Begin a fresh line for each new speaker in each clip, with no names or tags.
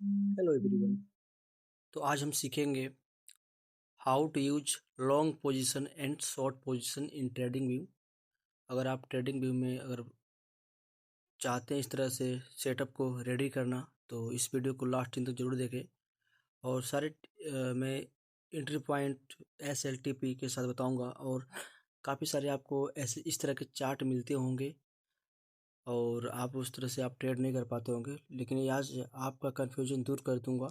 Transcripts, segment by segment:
Hello everyone. तो आज हम सीखेंगे how to use long position and short position in TradingView. अगर आप ट्रेडिंग व्यू में अगर चाहते हैं इस तरह से सेटअप को रेडी करना, तो इस वीडियो को लास्ट दिन तक जरूर देखें। और सारे मैं एंट्री पॉइंट SLTP के साथ बताऊंगा, और काफ़ी सारे आपको ऐसे इस तरह के चार्ट मिलते होंगे और आप उस तरह से आप ट्रेड नहीं कर पाते होंगे, लेकिन ये आज आपका कन्फ्यूजन दूर कर दूंगा।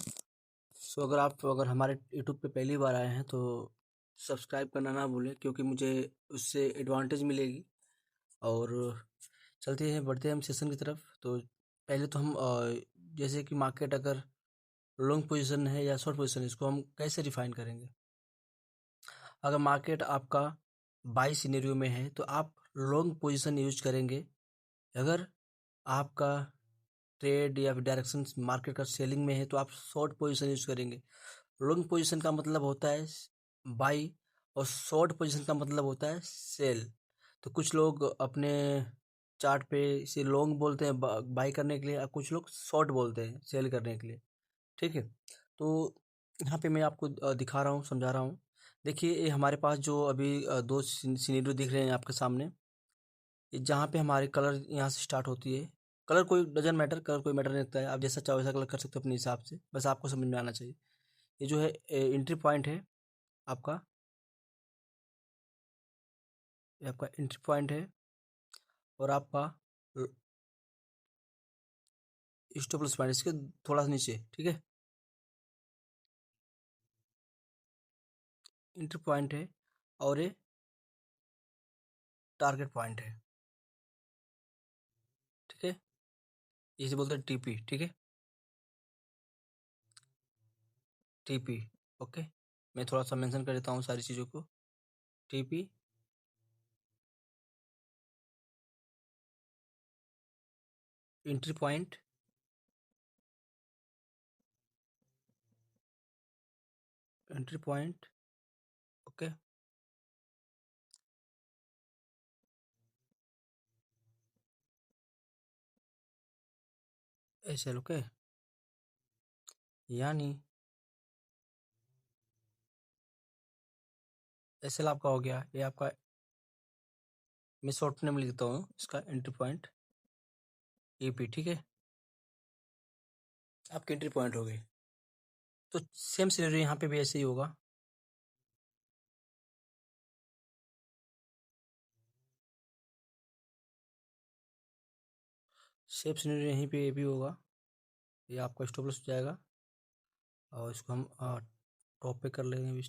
सो अगर हमारे यूट्यूब पे पहली बार आए हैं तो सब्सक्राइब करना ना भूलें, क्योंकि मुझे उससे एडवांटेज मिलेगी। और चलते हैं, बढ़ते हैं हम सेशन की तरफ। तो पहले तो हम जैसे कि मार्केट अगर लॉन्ग पोजीशन है या शॉर्ट पोजीशन है, इसको हम कैसे डिफाइन करेंगे। अगर मार्केट आपका बाई सिनेरियो में है तो आप लॉन्ग पोजीशन यूज करेंगे। अगर आपका ट्रेड या फिर डायरेक्शन मार्केट का सेलिंग में है तो आप शॉर्ट पोजीशन यूज करेंगे। लॉन्ग पोजीशन का मतलब होता है बाई, और शॉर्ट पोजीशन का मतलब होता है सेल। तो कुछ लोग अपने चार्ट पे इसे लॉन्ग बोलते हैं बाई करने के लिए, और कुछ लोग शॉर्ट बोलते हैं सेल करने के लिए। ठीक है, तो यहाँ पे मैं आपको दिखा रहा हूँ, समझा रहा हूँ। देखिए, ये हमारे पास जो अभी दो सिनेरियो दिख रहे हैं आपके सामने। ये जहाँ पे हमारे कलर यहाँ से स्टार्ट होती है। कलर कोई डजन मैटर, कलर कोई मैटर नहीं रखता है। आप जैसा चाहो वैसा कलर कर सकते हो अपने हिसाब से, बस आपको समझ में आना चाहिए। ये जो है एंट्री पॉइंट है आपका, ये आपका एंट्री पॉइंट है। और आपका स्टॉप लॉस पॉइंट इसके थोड़ा सा नीचे। ठीक है, एंट्री पॉइंट है और ये टारगेट पॉइंट है। ठीक है, इसे बोलते हैं TP। ठीक है, TP। ओके, मैं थोड़ा सा मेंशन कर देता हूँ सारी चीज़ों को। TP, entry point, entry point. Okay, SL। Okay, यानी SL आपका हो गया। ये आपका, मैं शॉर्ट नेम लिखता हूँ इसका, एंट्री पॉइंट EP। ठीक है, आपकी एंट्री पॉइंट हो गई। तो सेम सिनेरियो यहाँ पे भी ऐसे ही होगा। सेम सिनेरियो यहीं पे भी होगा। ये आपका स्टॉप लॉस हो जाएगा, और इसको हम टॉप पे कर लेंगे।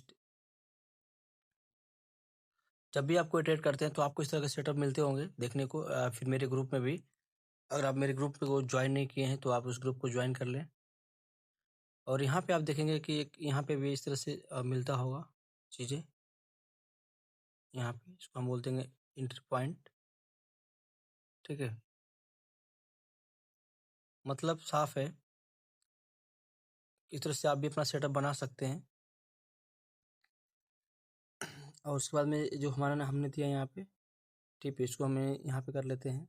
जब भी आपको ट्रेड करते हैं तो आपको इस तरह के सेटअप मिलते होंगे देखने को। फिर मेरे ग्रुप में भी, अगर आप मेरे ग्रुप को ज्वाइन नहीं किए हैं तो आप उस ग्रुप को ज्वाइन कर लें। और यहाँ पे आप देखेंगे कि एक यहाँ पे भी इस तरह से मिलता होगा चीज़ें। यहाँ पे इसको हम बोलते हैं एंट्री पॉइंट। ठीक है, मतलब साफ है। इस तरह से आप भी अपना सेटअप बना सकते हैं। और उसके बाद में जो हमारा ना हमने दिया यहाँ पे TP, इसको हमें यहाँ पे कर लेते हैं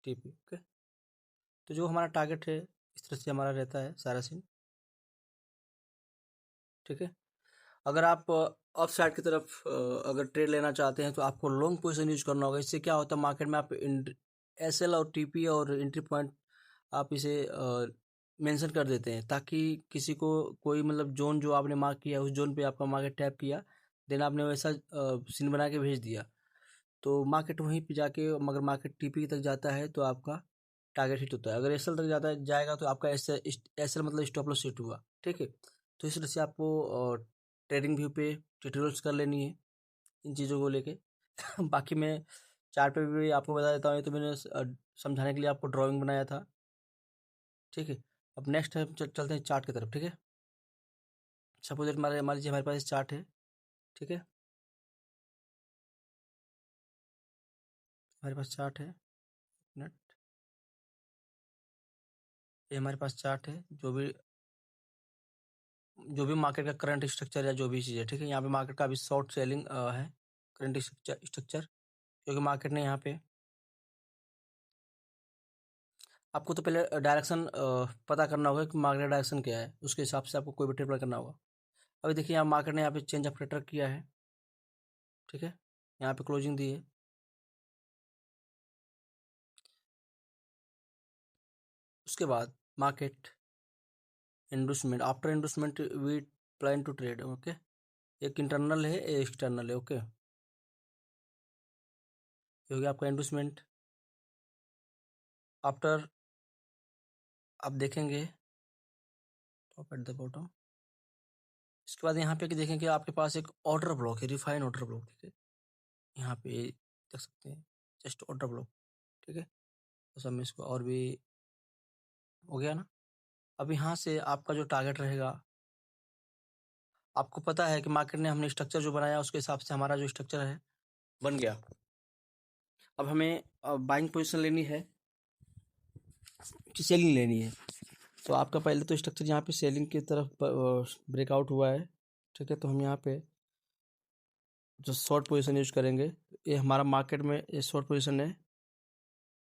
TP। ओके, तो जो हमारा टारगेट है इस तरह से हमारा रहता है सारा सीन। ठीक है, अगर आप अप साइड की तरफ अगर ट्रेड लेना चाहते हैं तो आपको लॉन्ग पोजीशन यूज करना होगा। इससे क्या होता है, मार्केट में आप SL और TP और एंट्री पॉइंट आप इसे मेंशन कर देते हैं, ताकि किसी को कोई मतलब जोन जो आपने मार्क किया उस जोन पे आपका मार्केट टैप किया, देन आपने वैसा सीन बना के भेज दिया, तो मार्केट वहीं पे जाके, मगर मार्केट TP तक जाता है तो आपका टारगेट हिट होता है। अगर SL तक जाता है जाएगा तो आपका SL मतलब स्टॉप लॉस हिट हुआ। ठीक है, तो इस तरह से आपको ट्रेडिंग व्यू पे ट्यूटोरियल्स कर लेनी है इन चीज़ों को लेके। बाकी मैं चार्ट पे भी आपको बता देता हूँ। ये तो मैंने समझाने के लिए आपको ड्राइंग बनाया था। ठीक है, अब नेक्स्ट हम चलते हैं चार्ट की तरफ। ठीक है, सपोज हमारे पास चार्ट है। ठीक है, हमारे पास चार्ट है। मिनट, ये हमारे पास चार्ट है। जो भी मार्केट का करंट स्ट्रक्चर या जो भी चीज़ है। ठीक है, यहाँ पे मार्केट का अभी शॉर्ट सेलिंग है, करंट स्ट्रक्चर, क्योंकि मार्केट ने यहाँ पे आपको तो पहले डायरेक्शन पता करना होगा कि मार्केट डायरेक्शन क्या है, उसके हिसाब से आपको कोई भी ट्रेड करना होगा। अभी देखिए यहाँ मार्केट ने यहाँ पे चेंज ऑफ ट्रेडर किया है, ठीक है, यहाँ पे क्लोजिंग दी है। उसके बाद market inducement, after inducement we plan to trade, okay. एक इंटरनल है, एक एक्सटर्नल है, ओके। ये हो गया आपका इंडूसमेंट। आफ्टर आप देखेंगे टॉप एट द बॉटम, इसके बाद यहाँ पे कि देखेंगे आपके पास एक ऑर्डर ब्लॉक है, रिफाइन ऑर्डर ब्लॉक, ठीक है, यहाँ पे देख सकते हैं जस्ट ऑर्डर ब्लॉक, ठीक है। तो सब में इसको और भी हो गया ना। अब यहाँ से आपका जो टारगेट रहेगा, आपको पता है कि मार्केट ने हमने स्ट्रक्चर जो बनाया उसके हिसाब से हमारा जो स्ट्रक्चर है बन गया। अब हमें बाइंग पोजीशन लेनी है कि सेलिंग लेनी है। तो आपका पहले तो स्ट्रक्चर यहाँ पे सेलिंग की तरफ ब्रेकआउट हुआ है, ठीक है। तो हम यहाँ पे जो शॉर्ट पोजीशन यूज करेंगे, ये हमारा मार्केट में ये शॉर्ट पोजीशन है,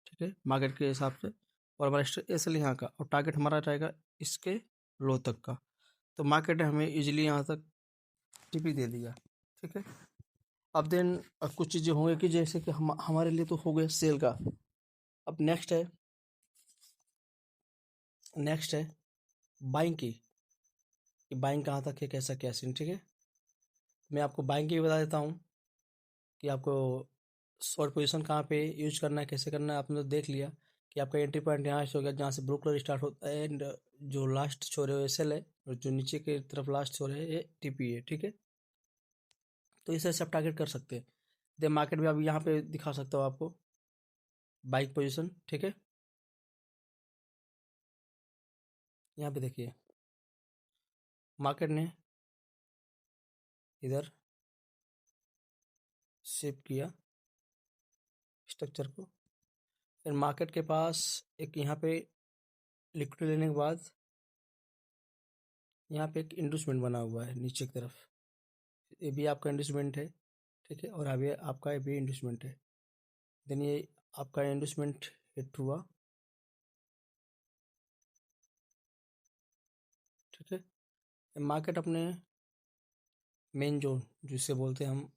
ठीक है, मार्केट के हिसाब से। और हमारा एस एल यहाँ का, और टारगेट हमारा रहेगा इसके लो तक का। तो मार्केट ने हमें इजीली यहाँ तक टीपी दे दिया, ठीक है। अब देन अब कुछ चीज़ें होंगी कि जैसे कि हमारे लिए तो हो गया सेल का। अब नेक्स्ट है बाइंग की, कि बाइंग कहाँ तक है, कैसा क्या सीन, ठीक है। मैं आपको बाइंग की भी बता देता हूँ कि आपको शॉर्ट पोजीशन कहाँ पे यूज करना है, कैसे करना है। आपने तो देख लिया कि आपका एंट्री पॉइंट यहाँ से हो गया, जहाँ से ब्लू कलर स्टार्ट होता है, एंड जो लास्ट छोर है वो एसएल है, और जो नीचे की तरफ लास्ट छोर है ये टीपी है, ठीक है। तो इस तरह से आप टारगेट कर सकते हैं। दे मार्केट में अब यहाँ पे दिखा सकता हूँ आपको बाइक पोजीशन, ठीक है। यहाँ पे देखिए मार्केट ने इधर शिफ्ट किया स्ट्रक्चर को, फिर मार्केट के पास एक यहाँ पे लिक्विड लेने के बाद यहाँ पे एक इंडूसमेंट बना हुआ है नीचे की तरफ, ये भी आपका इंडूसमेंट है, ठीक है। और अभी आपका ये भी इंडूसमेंट है। देन ये आपका इंडूसमेंट हिट हुआ, ठीक है। मार्केट अपने मेन जोन जिसे बोलते हैं हम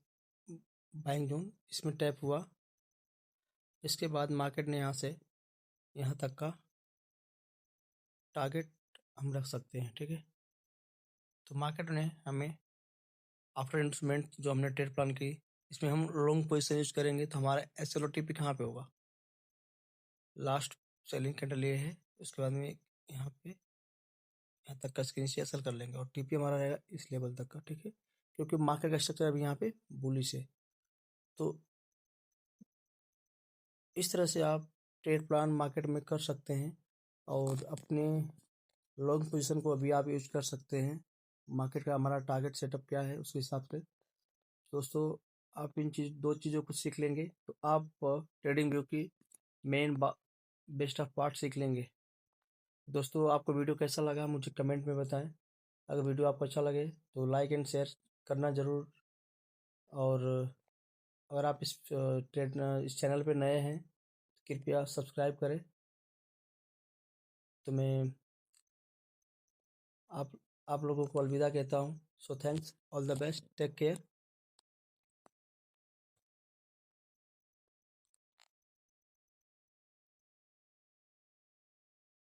बाइंग जोन, इसमें टैप हुआ। इसके बाद मार्केट ने यहाँ से यहाँ तक का टारगेट हम रख सकते हैं, ठीक है। तो मार्केट ने हमें आफ्टर इन्वेस्टमेंट जो हमने ट्रेड प्लान की, इसमें हम लॉन्ग पोजीशन यूज करेंगे, तो हमारा एस एल ओ टी पी कहाँ पे होगा, लास्ट सेलिंग कैंडल ये है। उसके बाद में यहाँ पे यहाँ तक का स्क्रीन शेयर कर लेंगे, और टीपी हमारा रहेगा इस लेवल तक का, ठीक है। क्योंकि मार्केट का स्ट्रक्चर अभी यहाँ पे बुलिश है। तो इस तरह से आप ट्रेड प्लान मार्केट में कर सकते हैं, और अपने लॉन्ग पोजीशन को अभी आप यूज कर सकते हैं। मार्केट का हमारा टारगेट सेटअप क्या है उसके हिसाब से। दोस्तों, आप इन दो चीज़ों को सीख लेंगे तो आप ट्रेडिंग व्यू की मेन बेस्ट ऑफ पार्ट सीख लेंगे। दोस्तों, आपको वीडियो कैसा लगा मुझे कमेंट में बताएं। अगर वीडियो आपको अच्छा लगे तो लाइक एंड शेयर करना ज़रूर। और अगर आप इस चैनल पर नए हैं तो कृपया सब्सक्राइब करें। तो मैं आप आप लोगों को अलविदा कहता हूँ। So thanks, all the best, take care.